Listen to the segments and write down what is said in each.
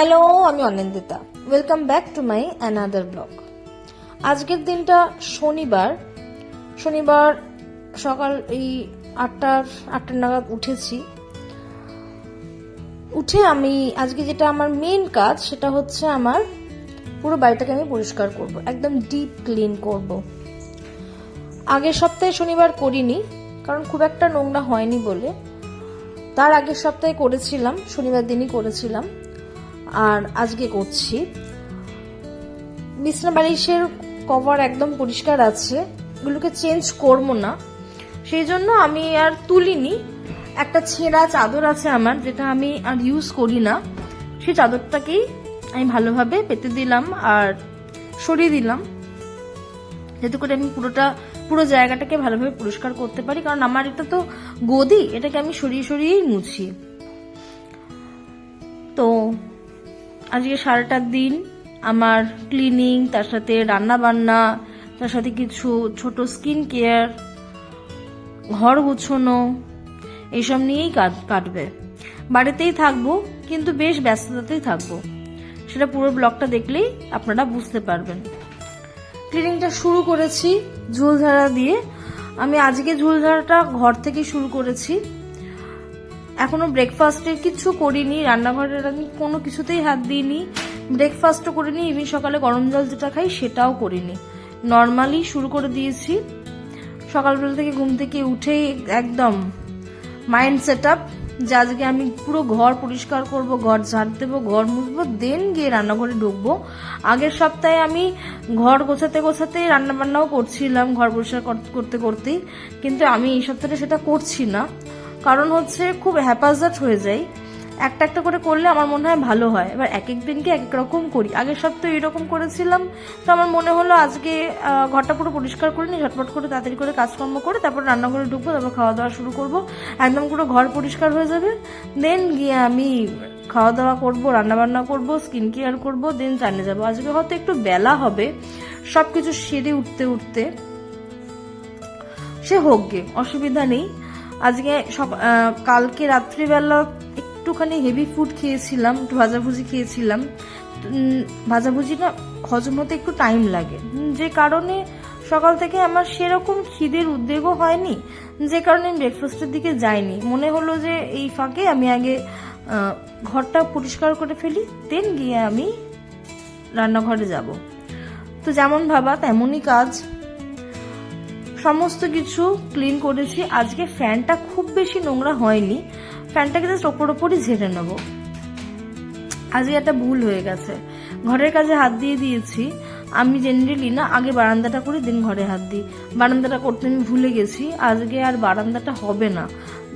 Hello, আমি Anindita. Welcome back to my another blog. আজকের দিনটা শনিবার সকাল এই আটটা নাগাদ উঠেছি। উঠে আমি আজকে যেটা আমার মেন কাজ সেটা হচ্ছে আমার পুরো বাড়িটাকে আমি পরিষ্কার করব, একদম ডিপ ক্লিন করব। আগের সপ্তাহে শনিবার করিনি, কারণ খুব একটা নোংরা হয়নি বলে। তার আগের সপ্তাহে করেছিলাম, শনিবার দিনই করেছিলাম, আর আজকে করছি। বিছনা বালিশের কভার একদম পরিষ্কার আছে, এগুলোকে চেঞ্জ করবো না, সেই জন্য আমি আর তুলিনি। একটা ছেঁড়া চাদর আছে আমার, যেটা আমি আর ইউজ করি না, সেই চাদরটাকেই আমি ভালোভাবে পেতে দিলাম আর সরিয়ে দিলাম, যাতে করে আমি পুরো জায়গাটাকে ভালোভাবে পরিষ্কার করতে পারি। কারণ আমার এটা তো গদি, এটাকে আমি সরিয়েই মুছি। তো আজকে সারাটা দিন আমার ক্লিনিং, তার সাথে রান্না বান্না, তার সাথে কিছু ছোট স্কিন কেয়ার, ঘর গুছোনো, এইসব নিয়েই কাটবে। বাড়িতেই থাকবো, কিন্তু বেশ ব্যস্ততাতেই থাকবো, সেটা পুরো ব্লগটা দেখলেই আপনারা বুঝতে পারবেন। ক্লিনিংটা শুরু করেছি ঝুলঝাড়া দিয়ে। আমি আজকে ঝুলঝাড়াটা ঘর থেকে শুরু করেছি। এখনো ব্রেকফাস্টের কিছু করিনি, রান্নাঘরের আমি কোনো কিছুতেই হাত দিইনি, ব্রেকফাস্টও করিনি, ইভিন সকালে গরম জল যেটা খাই সেটাও করিনি, নর্মালি শুরু করে দিয়েছি। সকালবেলা থেকে ঘুম থেকে উঠেই একদম মাইন্ড সেট আপ যে আজকে আমি পুরো ঘর পরিষ্কার করব, ঘর ঝাড় দেবো, ঘর মুছবো, দেন গিয়ে রান্নাঘরে ঢুকবো। আগের সপ্তাহে আমি ঘর গোছাতে রান্নাবান্নাও করছিলাম, ঘর পরিষ্কার করতে করতেই, কিন্তু আমি এই সপ্তাহে সেটা করছি না। কারণ হচ্ছে খুব হ্যাপাজার্ড হয়ে যায়, একটা করে করলে আমার মনে হয় ভালো হয়। এবার এক এক দিনকে এক এক রকম করি। আগের সপ্তাহে এরকম করেছিলাম, তো আমার মনে হলো আজকে ঘরটা পুরো পরিষ্কার করে নিই, ঝটপট করে তাড়াতাড়ি করে কাজকর্ম করে তারপর রান্নাঘরে ঢুকবো, তারপর খাওয়া দাওয়া শুরু করবো, একদম পুরো ঘর পরিষ্কার হয়ে যাবে। দেন গিয়ে আমি খাওয়া দাওয়া করবো, রান্নাবান্না করবো, স্কিন কেয়ার করবো, দেন চালিয়ে যাবো। আজকে হয়তো একটু বেলা হবে সবকিছু সেরে উঠতে, সে হোক গে, অসুবিধা নেই। আজকে কালকে রাত্রিবেলা একটুখানি হেভি ফুড খেয়েছিলাম, একটু ভাজাভুজি খেয়েছিলাম। ভাজাভুজি না হজম হতে একটু টাইম লাগে, যে কারণে সকাল থেকে আমার সেরকম খিদের উদ্বেগও হয়নি, যে কারণে আমি ব্রেকফাস্টের দিকে যাইনি। মনে হলো যে এই ফাঁকে আমি আগে ঘরটা পরিষ্কার করে ফেলি, দেন গিয়ে আমি রান্নাঘরে যাব। তো যেমন ভাবা তেমনই কাজ, সমস্ত কিছু ক্লিন করেছি। আজকে ফ্যানটা খুব বেশি নোংরা হয়নি, ফ্যানটাকে জাস্ট ওপরই ঝেড়ে নেবো। আজকে একটা ভুল হয়ে গেছে, ঘরের কাজে হাত দিয়ে দিয়েছি। আমি জেনারেলি না আগে বারান্দাটা করি, দেন ঘরে হাত দিই। বারান্দাটা করতে আমি ভুলে গেছি, আজকে আর বারান্দাটা হবে না।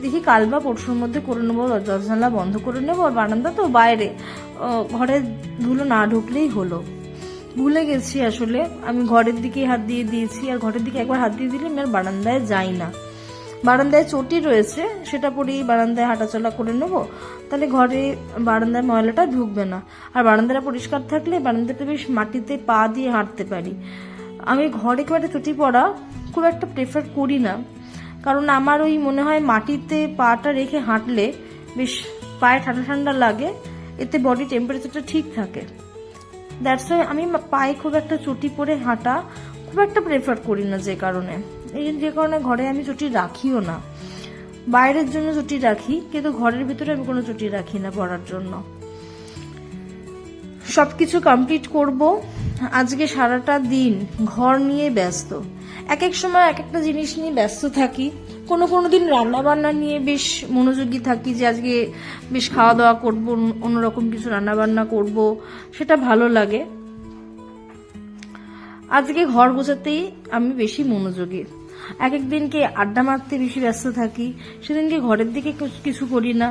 দেখি কাল বা পরশুর মধ্যে করে নেবো, দরজা জানলা বন্ধ করে নেবো। আর বারান্দা তো বাইরে, ঘরে ধুলো না ঢুকলেই হলো। ভুলে গেছি আসলে, আমি ঘরের দিকে হাত দিয়ে দিয়েছি, আর ঘরের দিকে একবার হাত দিয়ে দিলে আমি আর বারান্দায় যাই না। বারান্দায় চটি রয়েছে, সেটা পরেই বারান্দায় হাঁটাচলা করে নেবো, তাহলে বারান্দায় ময়লাটা ঢুকবে না। আর বারান্দাটা পরিষ্কার থাকলে বারান্দাটা বেশ মাটিতে পা দিয়ে হাঁটতে পারি। আমি ঘরে একেবারে চটি পরা খুব একটা প্রেফার করি না, কারণ আমার ওই মনে হয় মাটিতে পাটা রেখে হাঁটলে বেশ পায়ে ঠান্ডা ঠান্ডা লাগে, এতে বডি টেম্পারেচারটা ঠিক থাকে। দ্যাটস ওয়াই আমি পায়ে খুব একটা চটি পরে হাঁটা খুব একটা প্রেফার করি না, যে কারণে ঘরে আমি চটি রাখিও না। বাইরের জন্য চটি রাখি, কিন্তু ঘরের ভিতরে আমি কোনো চটি রাখি না পরার জন্য। সবকিছু কমপ্লিট করব। আজকে সারাটা দিন ঘর নিয়ে ব্যস্ত, এক এক সময় এক একটা জিনিস নিয়ে ব্যস্ত থাকি। কোনো দিন রান্না বান্না নিয়ে বেশ মনোযোগী থাকি, যে আজকে বেশ খাওয়া দাওয়া করবো, অন্যরকম কিছু রান্না বান্না করব, সেটা ভালো লাগে। আজকে ঘর গোছাতেই আমি বেশি মনোযোগী। এক এক দিনকে আড্ডা মারতে বেশি ব্যস্ত থাকি, সেদিনকে ঘরের দিকে কিছু করি না।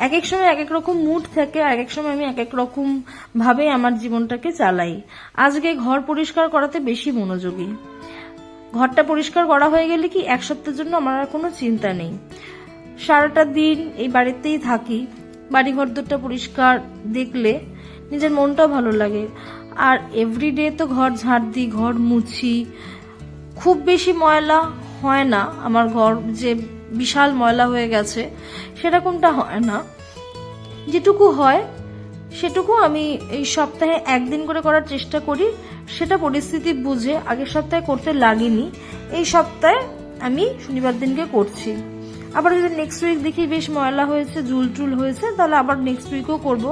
এক এক সময় এক এক রকম মুড থাকে, আর এক এক সময় আমি এক এক রকম ভাবে আমার জীবনটাকে চালাই। আজকে ঘর পরিষ্কার করাতে বেশি মনোযোগী। ঘরটা পরিষ্কার করা হয়ে গেলে কি এক সপ্তাহের জন্য আমার আর কোনো চিন্তা নেই। সারাটা দিন এই বাড়িতেই থাকি, বাড়িঘর দুটো পরিষ্কার দেখলে নিজের মনটাও ভালো লাগে। আর এভরিডে তো ঘর ঝাড় দিই, ঘর মুছি, খুব বেশি ময়লা হয় না আমার ঘর, যে বিশাল ময়লা হয়ে গেছে সেরকমটা হয় না। যেটুকু হয় সেটুকু আমি এই সপ্তাহে একদিন করে করার চেষ্টা করি। সেটা পরিস্থিতি বুঝে আগের সপ্তাহে করতে লাগেনি, এই সপ্তাহে আমি শনিবার দিনকে করছি। আবার যদি নেক্সট উইক দেখি বেশ ময়লা হয়েছে, জুল টুল হয়েছে, তাহলে আবার নেক্সট উইকও করব।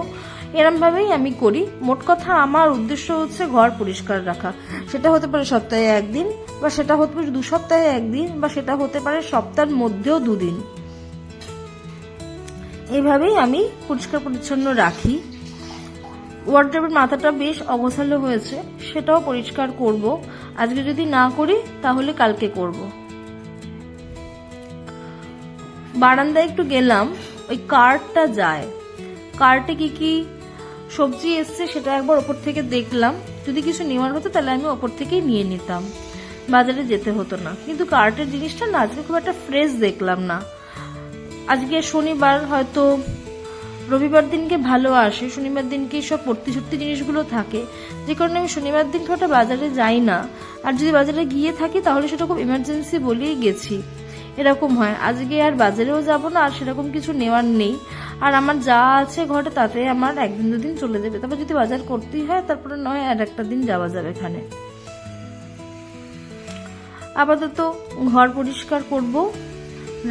এরমভাবেই আমি করি। মোট কথা আমার উদ্দেশ্য হচ্ছে ঘর পরিষ্কার রাখা। সেটা হতে পারে সপ্তাহে একদিন, বা সেটা হতে পারে 2 সপ্তাহে একদিন, বা সেটা হতে পারে সপ্তাহের মধ্যেও 2 দিন। এইভাবেই আমি পরিষ্কার পরিচ্ছন্ন রাখি। ওয়ার্ড্রোবের মাথাটা বেশ অগোছালো হয়েছে, সেটাও পরিষ্কার করব। আজকে যদি না করি তাহলে কালকে করব। বারান্দায় একটু গেলাম, ওই কার্টটা যায়, কার্টে কি কি সবজি এসছে সেটা একবার ওপর থেকে দেখলাম। যদি কিছু নেওয়ার হতো তাহলে আমি ওপর থেকেই নিয়ে নিতাম, বাজারে যেতে হতো না। কিন্তু কার্টের জিনিসটা না আজকে খুব একটা ফ্রেশ দেখলাম না। আজকে শনিবার, হয়তো রবিবার দিনকে ভালো আসে, শনিবার দিনকে সব পড়তি সত্যি জিনিসগুলো থাকে, যে কারণে আমি শনিবার দিনকে ওটা বাজারে যাই না। আর যদি বাজারে গিয়ে থাকি তাহলে সেটা খুব ইমার্জেন্সি বলেই গেছি, এরকম হয়। আজকে আর বাজারেও যাব না, আর সেরকম কিছু নেওয়ার নেই। আর আমার যা আছে ঘরে তাতে আমার 1-2 দিন চলে যাবে। তারপর যদি বাজার করতেই হয় তারপরে নয় আর একটা দিন যাওয়া যাবে এখানে। আপাতত ঘর পরিষ্কার করব।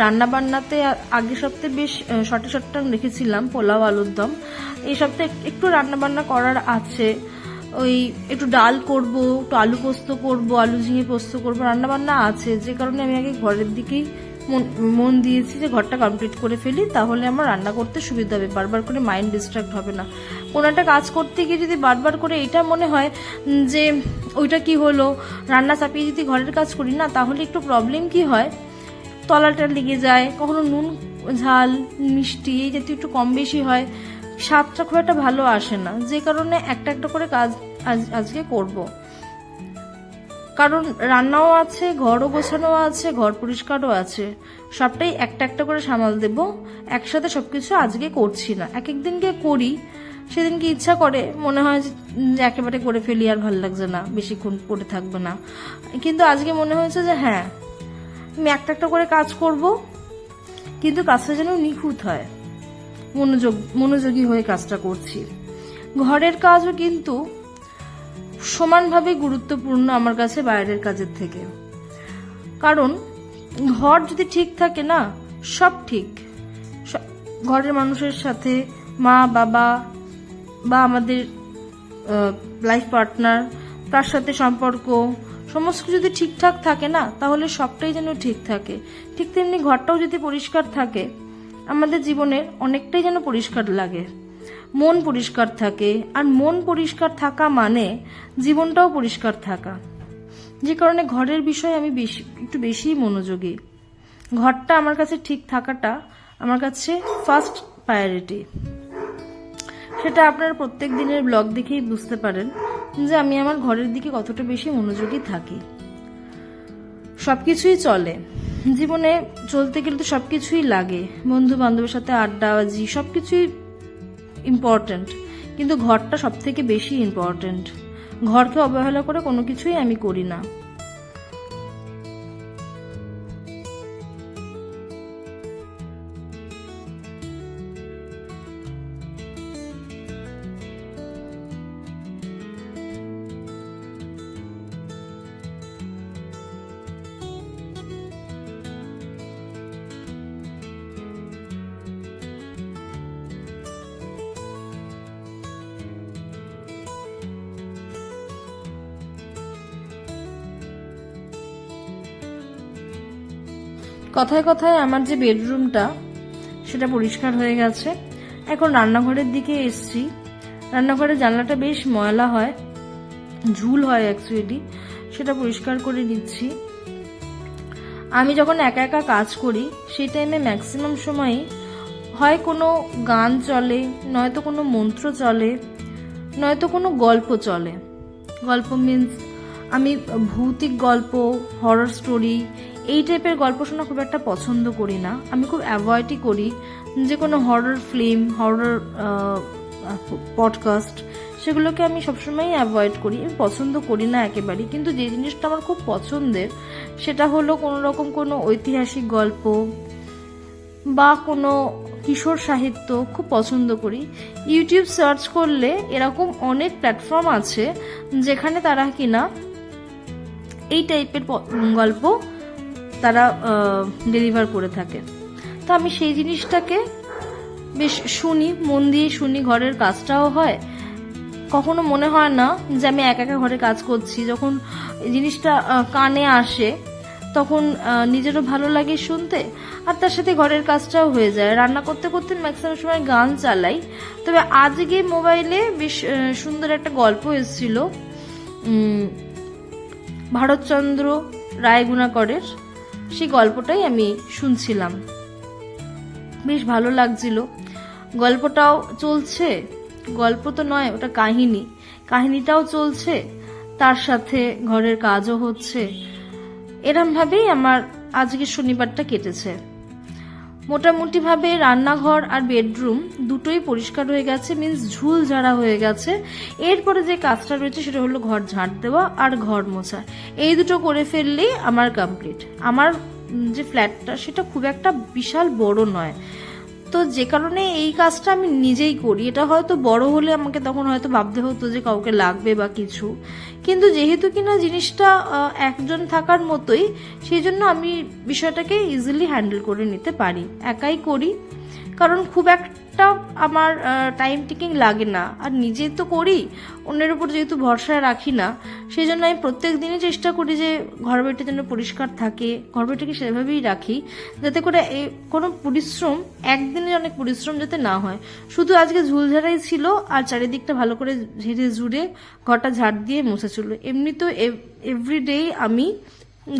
রান্না বান্নাতে আগের সপ্তাহে বেশ শর্টে রেখেছিলাম পোলাও আলুর দম। এই সপ্তাহে একটু রান্না বান্না করার আছে। ওই একটু ডাল করব, একটু আলু পোস্ত করব, আলু ঝিঙে পোস্ত করব, রান্না বান্না আছে। যে কারণে আমি আগে ঘরের দিকেই মন দিয়েছি যে ঘরটা কমপ্লিট করে ফেলি, তাহলে আমার রান্না করতে সুবিধা হবে, বারবার করে মাইন্ড ডিস্ট্রাক্ট হবে না। কোনো একটা কাজ করতে গিয়ে যদি বারবার করে এটা মনে হয় যে ওইটা কি হলো, রান্না চাপিয়ে যদি ঘরের কাজ করি না, তাহলে একটু প্রবলেম কি হয়, তলাটা লেগে যায়, কখনো নুন ঝাল মিষ্টি এই জাতীয় একটু কম বেশি হয়, স্বাদটা খুব একটা ভালো আসে না। যে কারণে একটা একটা করে কাজ আজকে করব। কারণ রান্নাও আছে, ঘরও গোছানো আছে, ঘর পরিষ্কারও আছে, সবটাই একটা একটা করে সামাল দেব। একসাথে সবকিছু আজকে করছি না, এক এক দিনকে করি। সেদিনকে ইচ্ছা করে, মনে হয় যে একেবারে করে ফেলি, আর ভালো লাগছে না, বেশিক্ষণ পড়ে থাকবে না। কিন্তু আজকে মনে হয়েছে যে হ্যাঁ, আমি একটা একটা করে কাজ করব, কিন্তু কাজটা যেন নিখুঁত হয়, মনোযোগী হয়ে কাজটা করছি। ঘরের কাজও কিন্তু সমানভাবে গুরুত্বপূর্ণ আমার কাছে বাইরের কাজের থেকে। কারণ ঘর যদি ঠিক থাকে না, সব ঠিক। ঘরের মানুষের সাথে, মা বাবা বা আমাদের লাইফ পার্টনার, তার সাথে সম্পর্ক, সমস্ত কিছু যদি ঠিকঠাক থাকে না, তাহলে সবটাই যেন ঠিক থাকে। ঠিক তেমনি ঘরটাও যদি পরিষ্কার থাকে, আমাদের জীবনের অনেকটাই যেন পরিষ্কার লাগে, মন পরিষ্কার থাকে। আর মন পরিষ্কার থাকা মানে জীবনটাও পরিষ্কার থাকা। যে কারণে ঘরের বিষয়ে আমি একটু বেশি মনোযোগী। ঘরটা আমার কাছে ঠিক থাকাটা আমার কাছে ফার্স্ট প্রায়োরিটি। সেটা আপনারা প্রত্যেক দিনের ব্লগ দেখেই বুঝতে পারেন যে আমি আমার ঘরের দিকে কতটা বেশি মনোযোগী থাকি। সবকিছুই চলে জীবনে, চলতে গেলে তো সবকিছুই লাগে, বন্ধু বান্ধবের সাথে আড্ডাবাজি সবকিছুই ইম্পর্টেন্ট, কিন্তু ঘরটা সব থেকে বেশি ইম্পর্টেন্ট। ঘরকে অবহেলা করে কোনো কিছুই আমি করি না। কথায় কথায় আমার যে বেডরুমটা সেটা পরিষ্কার হয়ে গেছে। এখন রান্নাঘরের দিকে এসছি। রান্নাঘরের জানলাটা বেশ ময়লা হয়, ঝুল হয় অ্যাকচুয়ালি, সেটা পরিষ্কার করে নিচ্ছি। আমি যখন একা একা কাজ করি সেই টাইমে ম্যাক্সিমাম সময়ই হয় কোনো গান চলে, নয়তো কোনো মন্ত্র চলে, নয়তো কোনো গল্প চলে। গল্প মিন্স আমি ভৌতিক গল্প, হরর স্টোরি এই টাইপের গল্প শোনা খুব একটা পছন্দ করি না। আমি খুব অ্যাভয়েডই করি যে কোনো হরর ফিল্ম, হরর পডকাস্ট, সেগুলোকে আমি সবসময়ই অ্যাভয়েড করি। আমি পছন্দ করি না একেবারেই। কিন্তু যে জিনিসটা আমার খুব পছন্দের সেটা হলো কোনো রকম কোনো ঐতিহাসিক গল্প বা কোনো কিশোর সাহিত্য খুব পছন্দ করি। ইউটিউব সার্চ করলে এরকম অনেক প্ল্যাটফর্ম আছে যেখানে তারা কিনা এই টাইপের গল্প তারা ডেলিভার করে থাকে। তো আমি সেই জিনিসটাকে বেশ শুনি, মন দিয়ে শুনি, ঘরের কাজটাও হয়। কখনো মনে হয় না যে আমি একা একা ঘরে কাজ করছি। যখন এই জিনিসটা কানে আসে তখন নিজেরও ভালো লাগে শুনতে, আর তার সাথে ঘরের কাজটাও হয়ে যায়। রান্না করতে করতে ম্যাক্সিমাম সময় গান চালাই। তবে আজকে মোবাইলে বেশ সুন্দর একটা গল্প এসেছিল ভারতচন্দ্র রায়গুণাকরের, সেই গল্পটাই আমি শুনছিলাম, বেশ ভালো লাগছিল। গল্পটাও চলছে, গল্প তো নয় ওটা কাহিনী, কাহিনীটাও চলছে, তার সাথে ঘরের কাজও হচ্ছে। এরম ভাবেই আমার আজকে শনিবারটা কেটেছে। মোটামুটি ভাবে রান্নাঘর আর বেডরুম দুটোই পরিষ্কার হয়ে গেছে, মিন্স ঝুল ঝাড়া হয়ে গেছে। এরপরে যে কাজটা রয়েছে সেটা হলো ঘর ঝাড় দেওয়া আর ঘর মোছা। এই দুটো করে ফেললেই আমার কমপ্লিট। আমার যে ফ্ল্যাটটা সেটা খুব একটা বিশাল বড় নয়, তো যে কারণে এই কাজটা আমি নিজেই করি। এটা হয়তো বড় হলে আমাকে তখন হয়তো ভাবতে হতো যে কাউকে লাগবে বা কিছু, কিন্তু যেহেতু কিনা জিনিসটা একজন থাকার মতোই, সেই জন্য আমি বিষয়টাকে ইজিলি হ্যান্ডেল করে নিতে পারি, একাই করি। কারণ খুব একটা আমার টাইম টেকিং লাগে না, আর নিজে তো করি, অন্যের উপর যেহেতু ভরসা রাখি না, সেই জন্য আমি প্রত্যেক দিনই চেষ্টা করি যে ঘর বাড়িটা যেন পরিষ্কার থাকে, ঘর বাড়িটাকে সেভাবেই রাখি যাতে করে কোনো পরিশ্রম, একদিনে অনেক পরিশ্রম যাতে না হয়। শুধু আজকে ঝুলঝাড়াই ছিল আর চারিদিকটা ভালো করে ঝেড়ে ঝুড়ে ঘরটা ঝাড় দিয়ে মুছে ছিল। এমনি তো এভরিডেই আমি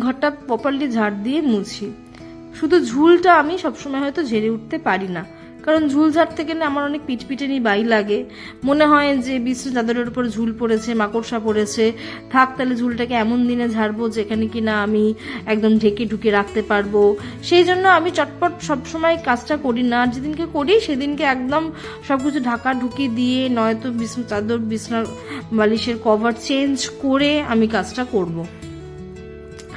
ঘরটা প্রপারলি ঝাড় দিয়ে মুছি, শুধু ঝুলটা আমি সবসময় হয়তো ঝেড়ে উঠতে পারি না, কারণ ঝুল ঝাড়তে গেলে আমার অনেক পিটপিটেনি বাই লাগে। মনে হয় যে বিছানা চাদরের উপর ঝুল পড়েছে, মাকড়সা পড়েছে, থাক তাহলে ঝুলটাকে এমন দিনে ঝাড়বো যেখানে কিনা আমি একদম ঢেকে ঢুকে রাখতে পারবো। সেই জন্য আমি চটপট সবসময় কাজটা করি না, আর যেদিনকে করি সেদিনকে একদম সবকিছু ঢাকা ঢুকি দিয়ে, নয়তো বিছানা চাদর, বিছানার বালিশের কভার চেঞ্জ করে আমি কাজটা করবো।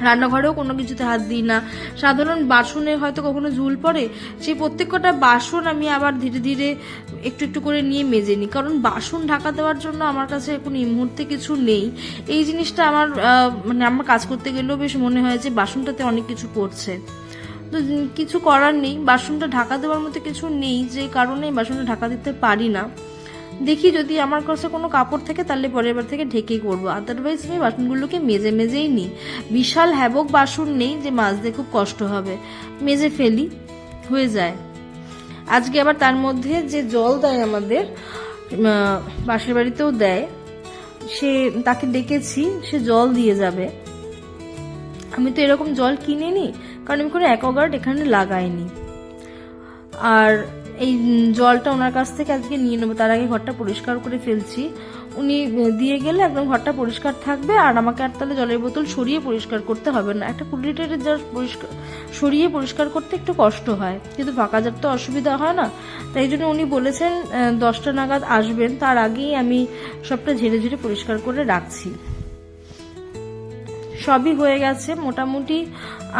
রান্নাঘরেও কোনো কিছুতে হাত দিই না। সাধারণ বাসনে হয়তো কখনো ঝুল পড়ে, সেই প্রত্যেকটা বাসন আমি আবার ধীরে ধীরে একটু একটু করে নিয়ে মেজে নিই, কারণ বাসন ঢাকা দেওয়ার জন্য আমার কাছে এখন এই মুহূর্তে কিছু নেই। এই জিনিসটা আমার মানে আমার কাজ করতে গেলেও বেশ মনে হয় যে বাসনটাতে অনেক কিছু পড়ছে, তো কিছু করার নেই, বাসনটা ঢাকা দেওয়ার মতো কিছু নেই, যে কারণে বাসনটা ঢাকা দিতে পারি না। দেখি যদি আমার কাছে কোনো কাপড় থাকে তাহলে পরের বার থেকে ঢেকেই করবো, আদারওয়াইজ আমি বাসনগুলোকে মেজে মেজেই নিই। বিশাল হ্যাবক বাসন নেই যে মাজতে খুব কষ্ট হবে, মেজে ফেলি, হয়ে যায়। আজকে আবার তার মধ্যে যে জল দেয় আমাদের পাশের বাড়িতেও দেয়, তাকে ডেকেছি, সে জল দিয়ে যাবে। আমি তো এরকম জল কিনে নিই, কারণ আমি কোনো অ্যাকোয়াগার্ড এখানে লাগাইনি। আর এই জলটা ওনার কাছ থেকে আজকে নিয়ে নেবো, তার আগে ঘরটা পরিষ্কার করে ফেলছি। উনি দিয়ে গেলে একদম ঘরটা পরিষ্কার থাকবে, আর আমাকে আর তাহলে জলের বোতল সরিয়ে পরিষ্কার করতে হবে না। একটা 20 লিটারের জার সরিয়ে পরিষ্কার করতে একটু কষ্ট হয়, কিন্তু ফাঁকা জার তো অসুবিধা হয় না। তাই জন্য উনি বলেছেন 10টা নাগাদ আসবেন, তার আগেই আমি সবটা ঝেড়ে ঝেড়ে পরিষ্কার করে রাখছি। সবই হয়ে গেছে মোটামুটি,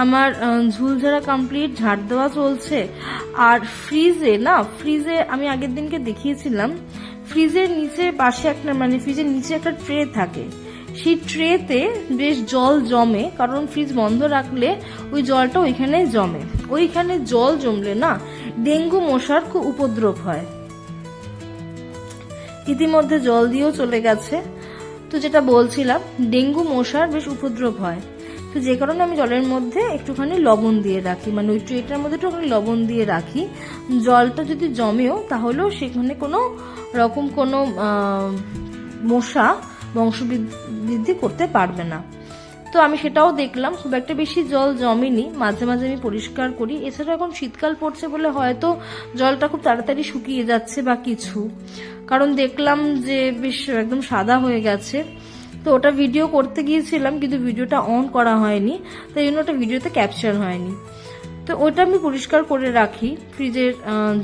আমার ঝুলঝাড়া কমপ্লিট, ঝাড় দেওয়া চলছে। আর ফ্রিজে আমি আগের দিনকে দেখিয়েছিলাম, ফ্রিজের নিচে পাশে একটা মানে ফ্রিজের নিচে একটা ট্রে থাকে, সেই ট্রেতে বেশ জল জমে, কারণ ফ্রিজ বন্ধ রাখলে ওই জলটা ওইখানে জমে। ওইখানে জল জমলে না ডেঙ্গু মশার খুব উপদ্রব হয়। ইতিমধ্যে জল দিয়েও চলে গেছে। তো যেটা বলছিলাম, ডেঙ্গু মশার বেশ উপদ্রব হয়, তো যে কারণে আমি জলের মধ্যে একটুখানি লবণ দিয়ে রাখি, মানে ওই ট্রেটার মধ্যে একটুখানি লবণ দিয়ে রাখি। জলটা যদি জমেও তাহলেও সেখানে কোনো রকম কোনো মশা বংশবৃদ্ধি করতে পারবে না। তো আমি সেটাও দেখলাম, খুব একটা বেশি জল জমেনি, মাঝে মাঝে আমি পরিষ্কার করি। এছাড়া এখন শীতকাল পড়ছে বলে হয়তো জলটা খুব তাড়াতাড়ি শুকিয়ে যাচ্ছে বা কিছু, কারণ দেখলাম যে বেশ একদম সাদা হয়ে গেছে। তো ওটা ভিডিও করতে গিয়েছিলাম, কিন্তু ভিডিওটা অন করা হয়নি, তাই জন্য ওটা ভিডিওতে ক্যাপচার হয়নি। তো ওটা আমি পরিষ্কার করে রাখি ফ্রিজের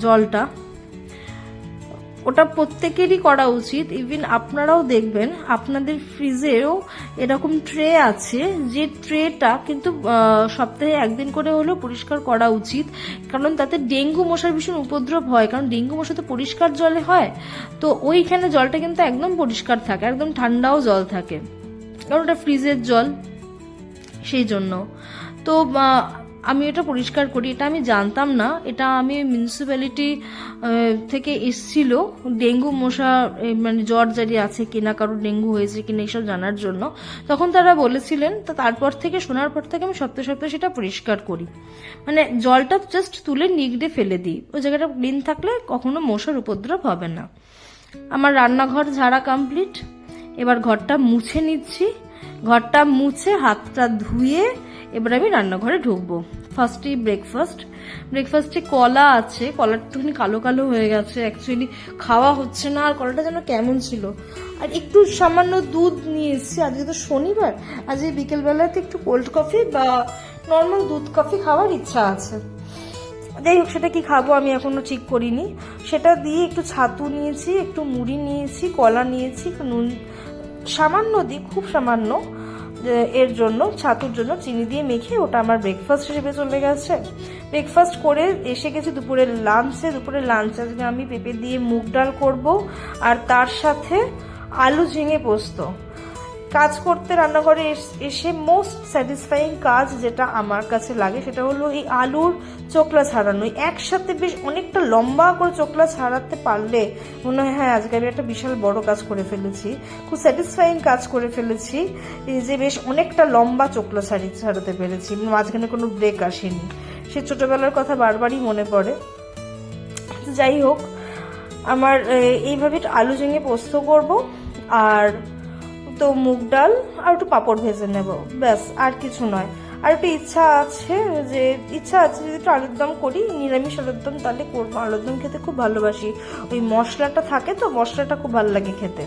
জলটা। ওটা প্রত্যেকেরই করা উচিত। ইভেন আপনারাও দেখবেন আপনাদের ফ্রিজেও এরকম ট্রে আছে, যে ট্রেটা কিন্তু সপ্তাহে একদিন করে হলেও পরিষ্কার করা উচিত, কারণ তাতে ডেঙ্গু মশার ভীষণ উপদ্রব হয়। কারণ ডেঙ্গু মশা তো পরিষ্কার জলে হয়, তো ওইখানে জলটা কিন্তু একদম পরিষ্কার থাকে, একদম ঠান্ডাও জল থাকে, কারণ ওটা ফ্রিজের জল, সেই জন্য। তো আমি এটা পরিষ্কার করি, এটা আমি জানতাম না, এটা আমি মিউনিসিপ্যালিটি থেকে এসছিল ডেঙ্গু মশা মানে জ্বর জারি আছে কিনা, কারোর ডেঙ্গু হয়েছে কিনা এইসব জানার জন্য, তখন তারা বলেছিলেন। তো তারপর থেকে, শোনার পর থেকে আমি সপ্তাহে সপ্তাহে সেটা পরিষ্কার করি, মানে জলটা জাস্ট তুলে নিগড়ে ফেলে দিই, ওই জায়গাটা ক্লিন থাকলে কখনো মশার উপদ্রব হবে না। আমার রান্নাঘর ঝাড়া কমপ্লিট, এবার ঘরটা মুছে নিচ্ছি। ঘরটা মুছে হাতটা ধুয়ে এবার আমি রান্নাঘরে ঢুকবো। ফার্স্টেই ব্রেকফাস্টে কলা আছে, কলাটা একটুখানি কালো কালো হয়ে গেছে, অ্যাকচুয়ালি খাওয়া হচ্ছে না, আর কলাটা যেন কেমন ছিল। আর একটু সামান্য দুধ নিয়ে এসেছি, আজকে তো শনিবার, আজকে বিকেলবেলাতে একটু কোল্ড কফি বা নর্মাল দুধ কফি খাওয়ার ইচ্ছা আছে। যাই হোক, সেটা কি খাবো আমি এখনো ঠিক করিনি। সেটা দিয়ে একটু ছাতু নিয়েছি, একটু মুড়ি নিয়েছি, কলা নিয়েছি, নুন সামান্য দিই, খুব সামান্য, এর জন্য ছাতুর জন্য চিনি দিয়ে মেখে ওটা আমার ব্রেকফাস্ট হিসেবে চলে গেছে। ব্রেকফাস্ট করে এসে গেছি দুপুরের লাঞ্চে আজকে আমি পেঁপে দিয়ে মুগ ডাল করব, আর তার সাথে আলু ঝিঙে পোস্ত। কাজ করতে রান্নাঘরে এসে মোস্ট স্যাটিসফাইং কাজ যেটা আমার কাছে লাগে সেটা হলো এই আলুর চোকলা ছাড়ানো। একসাথে বেশ অনেকটা লম্বা করে চোকলা ছাড়াতে পারলে মনে হয় হ্যাঁ আজকে আমি একটা বিশাল বড় কাজ করে ফেলেছি, খুব স্যাটিসফাইং কাজ করে ফেলেছি, যে বেশ অনেকটা লম্বা চোকলা ছাড়াতে পেরেছি, মাঝখানে কোনো ব্রেক আসেনি। সে ছোটবেলার কথা বারবারই মনে পড়ে। যাই হোক, আমার এইভাবে আলু ঝিঙে পোস্ত করব, আর তো মুগ ডাল আর একটু পাঁপড় ভেজে নেব, ব্যাস, আর কিছু নয়। আর একটু ইচ্ছা আছে যদি একটু আলুর দম করি, নিরামিষ আলুর দম, তাহলে করবো। আলুর দম খেতে খুব ভালোবাসি, ওই মশলাটা থাকে তো, মশলাটা খুব ভালো লাগে খেতে।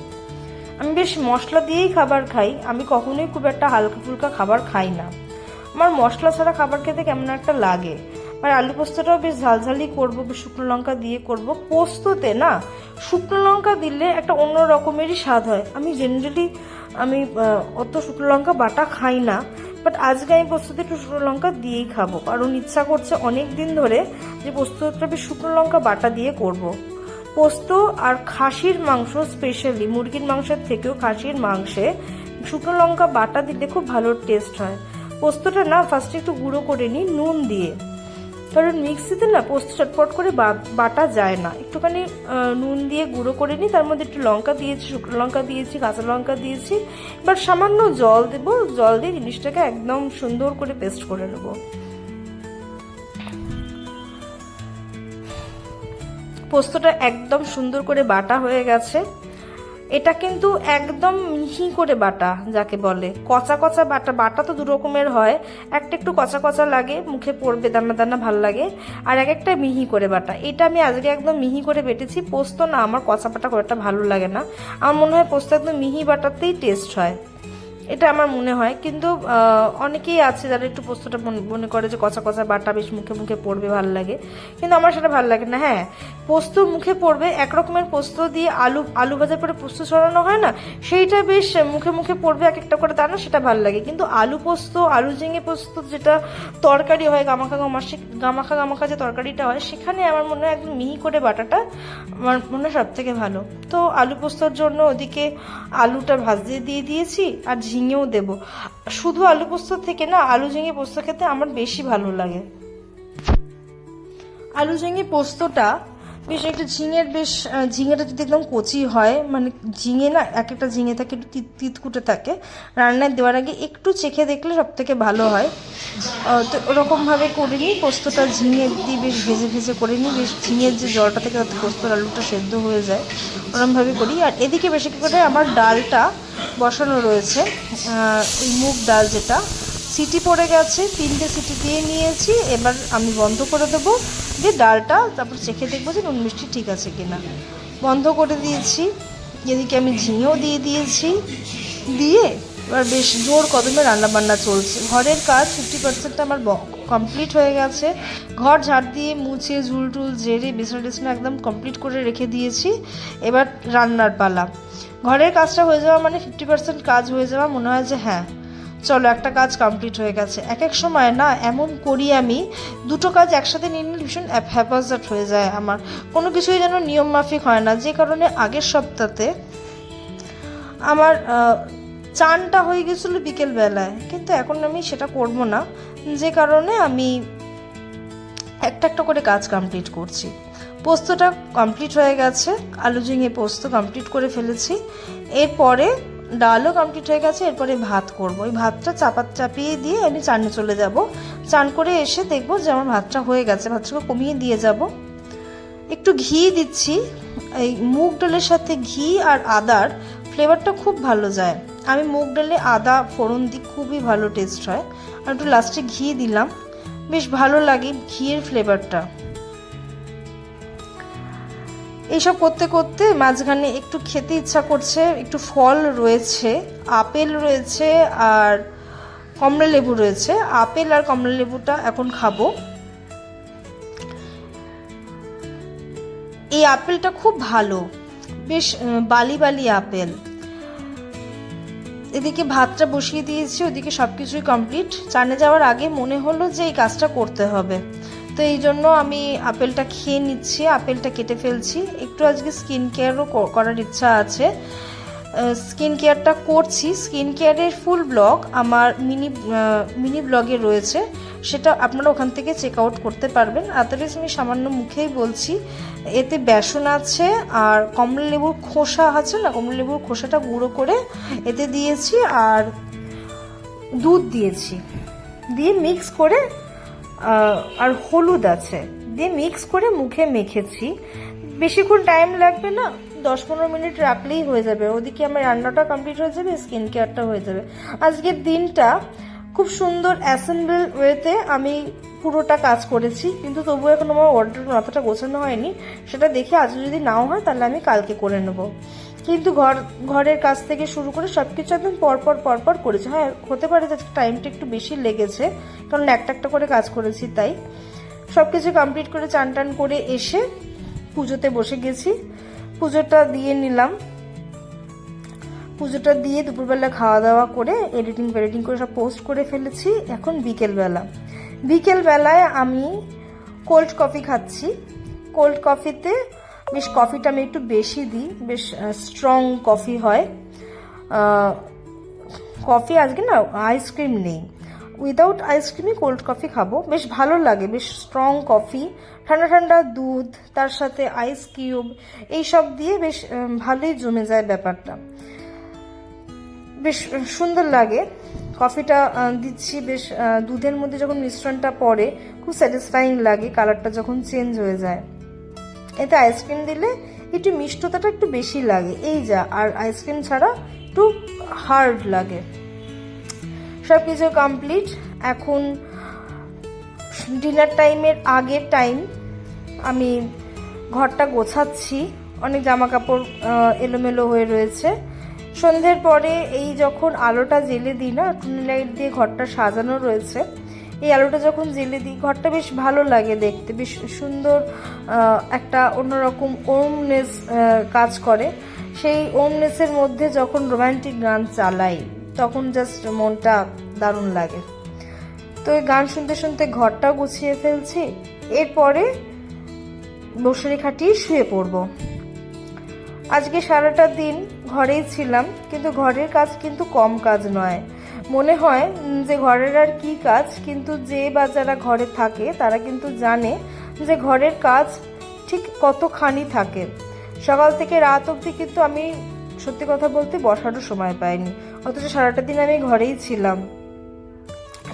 আমি বেশ মশলা দিয়েই খাবার খাই, আমি কখনোই খুব একটা হালকা ফুলকা খাবার খাই না, আমার মশলা ছাড়া খাবার খেতে কেমন একটা লাগে। আর আলু পোস্তটাও বেশ ঝালঝালি করবো, বেশ শুকনো লঙ্কা দিয়ে করব। পোস্ততে না শুকনো লঙ্কা দিলে একটা অন্য রকমেরই স্বাদ হয়। আমি জেনারেলি অত শুকনো লঙ্কা বাটা খাই না, বাট আজকে আমি পোস্ততে একটু শুকনো লঙ্কা দিয়েই খাবো, কারণ ইচ্ছা করছে অনেক দিন ধরে যে পোস্তটা বেশ শুকনো লঙ্কা বাটা দিয়ে করব। পোস্ত আর খাসির মাংস, স্পেশালি মুরগির মাংসের থেকেও খাসির মাংসে শুকনো লঙ্কা বাটা দিলে খুব ভালো টেস্ট হয়। পোস্তটা না ফার্স্টে একটু গুঁড়ো করে নিই নুন দিয়ে, কারণ মিক্সিতে না পোস্ত চটপট করে বাটা যায় না, একটুখানি নুন দিয়ে গুঁড়ো করে নিই, তার মধ্যে একটু লঙ্কা দিয়েছি, শুকনো লঙ্কা দিয়েছি, কাঁচা লঙ্কা দিয়েছি, এবার সামান্য জল দেবো, জল দিয়ে জিনিসটাকে একদম সুন্দর করে পেস্ট করে নেব। পোস্তটা একদম সুন্দর করে বাটা হয়ে গেছে। এটা কিন্তু একদম মিহি করে বাটা, যাকে বলে কচা কচা বাটা তো দু রকমের হয়, একটা একটু কচা কচা লাগে, মুখে পড়বে দানা দানা ভাল লাগে, আর একটা মিহি করে বাটা। এটা আমি আজকে একদম মিহি করে বেটেছি। পোস্ত না আমার কচা বাটা খুব একটা ভালো লাগে না, আমার মনে হয় পোস্ত একদম মিহি বাটাতেই টেস্ট হয়, এটা আমার মনে হয়। কিন্তু অনেকেই আছে যারা একটু পোস্তটা মনে করে যে কচা কচা বাটা বেশ মুখে মুখে পড়বে ভাল লাগে, কিন্তু আমার সেটা ভালো লাগে না। হ্যাঁ, পোস্ত মুখে পড়বে, একরকমের পোস্ত দিয়ে আলু ভাজার পরে পোস্ত ছড়ানো হয় না, সেইটা বেশ মুখে মুখে পড়বে এক একটা করে দানা, সেটা ভালো লাগে। কিন্তু আলু পোস্ত, আলু ঝিঙে পোস্ত যেটা তরকারি হয়, গামাখা যে তরকারিটা হয়, সেখানে আমার মনে হয় একদম মিহি করে বাটাটা আমার মনে হয় সব থেকে ভালো। তো আলু পোস্তর জন্য ওদিকে আলুটা ভাজতে দিয়ে দিয়েছি, আর ঝিঙেও দেব। শুধু আলু পোস্ত থেকে না আলু ঝিঙে পোস্ত খেতে আমার বেশি ভালো লাগে। আলু ঝিঙে পোস্তটা বেশ একটু ঝিঙেটা যদি একদম কচি হয়, মানে ঝিঙে না এক একটা ঝিঙে থাকে একটু তিতকুটে থাকে, রান্নায় দেওয়ার আগে একটু চেখে দেখলে সব থেকে ভালো হয়। তো ওরকমভাবে করে নিই পোস্তটা, ঝিঙে দিয়ে বেশ ভেজে ভেজে করে নিই, বেশ ঝিঙের যে জলটা থেকে পোস্তর আলুটা সেদ্ধ হয়ে যায়, ওরকমভাবে করি। আর এদিকে বেশি করে আমার ডালটা বসানো রয়েছে, এই মুগ ডাল যেটা সিটি পড়ে গেছে, 3টে সিটি দিয়ে নিয়েছি, এবার আমি বন্ধ করে দেবো, দিয়ে ডালটা তারপর চেখে দেখবো যে নুন মিষ্টি ঠিক আছে কিনা। বন্ধ করে দিয়েছি, এদিকে আমি ঝিঙেও দিয়ে দিয়েছি, দিয়ে এবার বেশ জোর কদমে রান্নাবান্না চলছে। ঘরের কাজ 50% আমার কমপ্লিট হয়ে গেছে। ঘর ঝাড় দিয়ে মুছে ঝুল টুল ঝেড়ে বিছানা টিছানা একদম কমপ্লিট করে রেখে দিয়েছি। এবার রান্নার পালা। ঘরের কাজটা হয়ে যাওয়া মানে 50% কাজ হয়ে যাওয়া, মনে হয় যে হ্যাঁ চলো একটা কাজ কমপ্লিট হয়ে গেছে। এক এক সময় না এমন করি আমি, দুটো কাজ একসাথে নিয়ে নিলে ভীষণ হ্যাপাজার্ট হয়ে যায় আমার, কোনো কিছুই যেন নিয়ম মাফিক হয় না। যে কারণে আগের সপ্তাহে আমার চানটা হয়ে গেছিলো বিকেলবেলায়, কিন্তু এখন আমি সেটা করব না, যে কারণে আমি একটা একটা করে কাজ কমপ্লিট করছি। পোস্তটা কমপ্লিট হয়ে গেছে, আলু ঝিঙে পোস্ত কমপ্লিট করে ফেলেছি। এরপরে ডালও কমপ্লিট হয়ে গেছে, এরপরে ভাত করব। ওই ভাতটা চাপিয়ে দিয়ে আমি চানে চলে যাব। চান করে এসে দেখবো যে আমার ভাতটা হয়ে গেছে, ভাতটাকে কমিয়ে দিয়ে যাব। একটু ঘি দিচ্ছি, এই মুগ ডালের সাথে ঘি আর আদার ফ্লেভারটা খুব ভালো যায়। আমি মুগ ডালে আদা ফোড়ন দিই, খুবই ভালো টেস্ট হয়। আর একটু লাস্টে ঘি দিলাম, বেশ ভালো লাগে ঘিয়ের ফ্লেভারটা। এইসব করতে করতে মাঝখানে একটু খেতে ইচ্ছা করছে, একটু ফল রয়েছে, আপেল রয়েছে আর কমলা লেবু রয়েছে। আপেল আর কমলা লেবুটা এখন খাবো। এই আপেলটা খুব ভালো, বেশ বালি বালি আপেল। এদিকে ভাতটা বসিয়ে দিয়েছি, ওদিকে সবকিছুই কমপ্লিট। চানে যাওয়ার আগে মনে হলো যে এই কাজটা করতে হবে, তো এই জন্য আমি আপেলটা খেয়ে নিচ্ছি, আপেলটা কেটে ফেলছি। একটু আজকে স্কিন কেয়ারও করার ইচ্ছা আছে, স্কিন কেয়ারটা করছি। স্কিন কেয়ারের ফুল ব্লগ আমার মিনি ব্লগে রয়েছে, সেটা আপনারা ওখান থেকে চেক আউট করতে পারবেন। আদারওয়াইজ আমি সামান্য মুখেই বলছি, এতে বেসন আছে আর কমলা লেবুর খোসা আছে না, কমলা লেবুর খোসাটা গুঁড়ো করে এতে দিয়েছি আর দুধ দিয়েছি, দিয়ে মিক্স করে আর হলুদ আছে, দিয়ে মিক্স করে মুখে মেখেছি। বেশিক্ষণ টাইম লাগবে না, 10-15 মিনিট রাখলেই হয়ে যাবে। ওদিকে আমার রান্নাটা কমপ্লিট হয়ে যাবে, স্কিন কেয়ারটা হয়ে যাবে। আজকের দিনটা খুব সুন্দর অ্যাসেম্বল ওয়েতে আমি পুরোটা কাজ করেছি, কিন্তু তবুও এখন আমার অর্ডার মাথাটা গোছানো হয়নি। সেটা দেখে আজ যদি নাও হয় তাহলে আমি কালকে করে নেব। কিন্তু ঘরের কাজ থেকে শুরু করে সব কিছু একদম পরপর করেছি। হ্যাঁ, হতে পারে যে টাইমটা একটু বেশি লেগেছে, কারণ একটা একটা করে কাজ করেছি। তাই সব কিছু কমপ্লিট করে চান টান করে এসে পুজোতে বসে গেছি। পুজোটা দিয়ে নিলাম, পুজোটা দিয়ে দুপুরবেলা খাওয়া দাওয়া করে এডিটিং করে সব পোস্ট করে ফেলেছি। এখন বিকেলবেলায় আমি কোল্ড কফি খাচ্ছি। কোল্ড কফিতে বেশ কফিটা আমি একটু বেশি দিই, বেশ স্ট্রং কফি হয়। কফি আজকে না আইসক্রিম নেই, উইদাউট আইসক্রিমই কোল্ড কফি খাবো, বেশ ভালো লাগে। বেশ স্ট্রং কফি, ঠান্ডা ঠান্ডা দুধ, তার সাথে আইস কিউব, এইসব দিয়ে বেশ ভালোই জমে যায় ব্যাপারটা, বেশ সুন্দর লাগে। কফিটা দিচ্ছি, বেশ দুধের মধ্যে যখন মিশ্রণটা পড়ে খুব স্যাটিসফাইং লাগে, কালারটা যখন চেঞ্জ হয়ে যায়। এতে আইসক্রিম দিলে একটু মিষ্টতাটা একটু বেশি লাগে, এই যা। আর আইসক্রিম ছাড়া একটু হার্ড লাগে। সব কিছু কমপ্লিট। এখন ডিনার টাইমের আগের টাইম, আমি ঘরটা গোছাচ্ছি, অনেক জামা কাপড় এলোমেলো হয়ে রয়েছে। সন্ধ্যের পরে এই যখন আলোটা জ্বেলে দিই না, টুনি লাইট দিয়ে ঘরটা সাজানো রয়েছে, এই আলোটা যখন জ্বেলে দিই ঘরটা বেশ ভালো লাগে দেখতে, বেশ সুন্দর একটা অন্যরকম ওমনেস কাজ করে। সেই ওমনেসের মধ্যে যখন রোম্যান্টিক গান চালাই তখন জাস্ট মনটা দারুণ লাগে। তো এই গান শুনতে শুনতে ঘরটাও গুছিয়ে ফেলছি। এরপরে মশারি খাটিয়ে শুয়ে পড়ব। আজকে সারাটা দিন ঘরেই ছিলাম, কিন্তু ঘরের কাজ কিন্তু কম কাজ নয়। মনে হয় যে ঘরের আর কি কাজ, কিন্তু যে বা যারা ঘরে থাকে তারা কিন্তু জানে যে ঘরের কাজ ঠিক কতখানি থাকে। সকাল থেকে রাত অবধি কিন্তু আমি সত্যি কথা বলতে বসারও সময় পাইনি, অথচ সারাটা দিন আমি ঘরেই ছিলাম।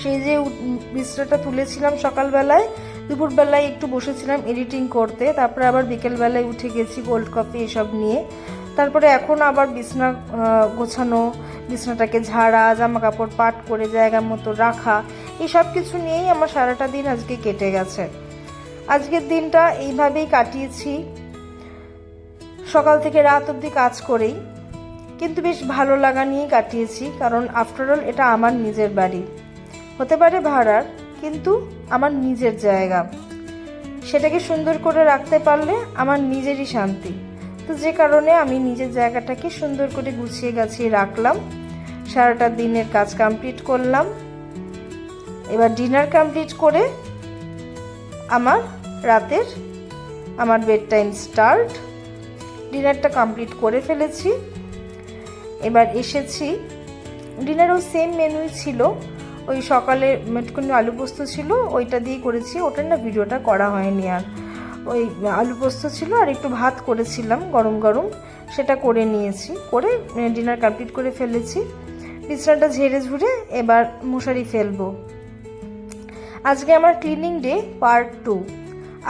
সেই যে বিছানাটা তুলেছিলাম সকালবেলায়, দুপুরবেলায় একটু বসেছিলাম এডিটিং করতে, তারপরে আবার বিকেলবেলায় উঠে গেছি কোল্ড কফি এসব নিয়ে। তারপরে এখন আবার বিছানা গোছানো, বিছানাটাকে ঝাড়া, জামা কাপড় পাট করে জায়গা মতো রাখা, এই সব কিছু নিয়েই আমার সারাটা দিন আজকে কেটে গেছে। আজকের দিনটা এইভাবেই কাটিয়েছি, সকাল থেকে রাত অবধি কাজ করেই, কিন্তু বেশ ভালো লাগা নিয়েই কাটিয়েছি। কারণ আফটারঅল এটা আমার নিজের বাড়ি, হতে পারে ভাড়ার, কিন্তু আমার নিজের জায়গা, সেটাকে সুন্দর করে রাখতে পারলে আমার নিজেরই শান্তি। তো যে কারণে আমি নিজের জায়গাটাকে সুন্দর করে গুছিয়ে গাছিয়ে রাখলাম। সারাটা দিনের কাজ কমপ্লিট করলাম। এবার ডিনার কমপ্লিট করে আমার বেড টাইম স্টার্ট। ডিনারটা কমপ্লিট করে ফেলেছি। এবার এসেছি, ডিনারও সেম মেনুই ছিল, ওই সকালে একটুখানি আলু পোস্ত ছিল, ওইটা দিয়ে করেছি। ওটার না ভিডিওটা করা হয়নি আর। ওই আলু পোস্ত ছিল আর একটু ভাত করেছিলাম গরম গরম, সেটা করে নিয়েছি। করে ডিনার কমপ্লিট করে ফেলেছি। বিছানাটা ঝেড়ে ঝুড়ে এবার মশারি ফেলবো। আজকে আমার ক্লিনিং ডে পার্ট 2।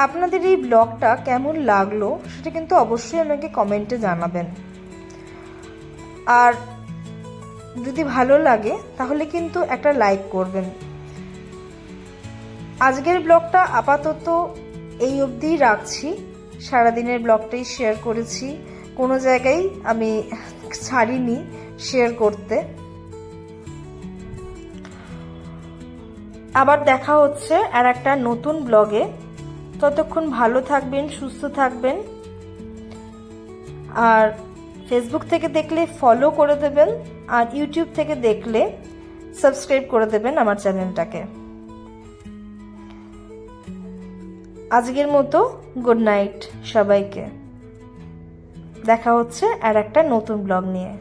আপনাদের এই ব্লগটা কেমন লাগলো সেটা কিন্তু অবশ্যই আমাকে কমেন্টে জানাবেন। আর যদি ভালো লাগে তাহলে কিন্তু একটা লাইক করবেন। আজকের ব্লগটা আপাতত এই অবধিই রাখছি। সারাদিনের ব্লগটাই শেয়ার করেছি, কোনো জায়গায় আমি ছাড়িনি শেয়ার করতে। আবার দেখা হচ্ছে আর একটা নতুন ব্লগে। ততক্ষণ ভালো থাকবেন, সুস্থ থাকবেন। আর ফেসবুক থেকে দেখলে ফলো করে দেবেন, আর ইউটিউব থেকে দেখলে সাবস্ক্রাইব করে দেবেন আমার চ্যানেলটাকে। আজকের মতো গুড নাইট সবাইকে। দেখা হচ্ছে আর একটা নতুন ব্লগ নিয়ে।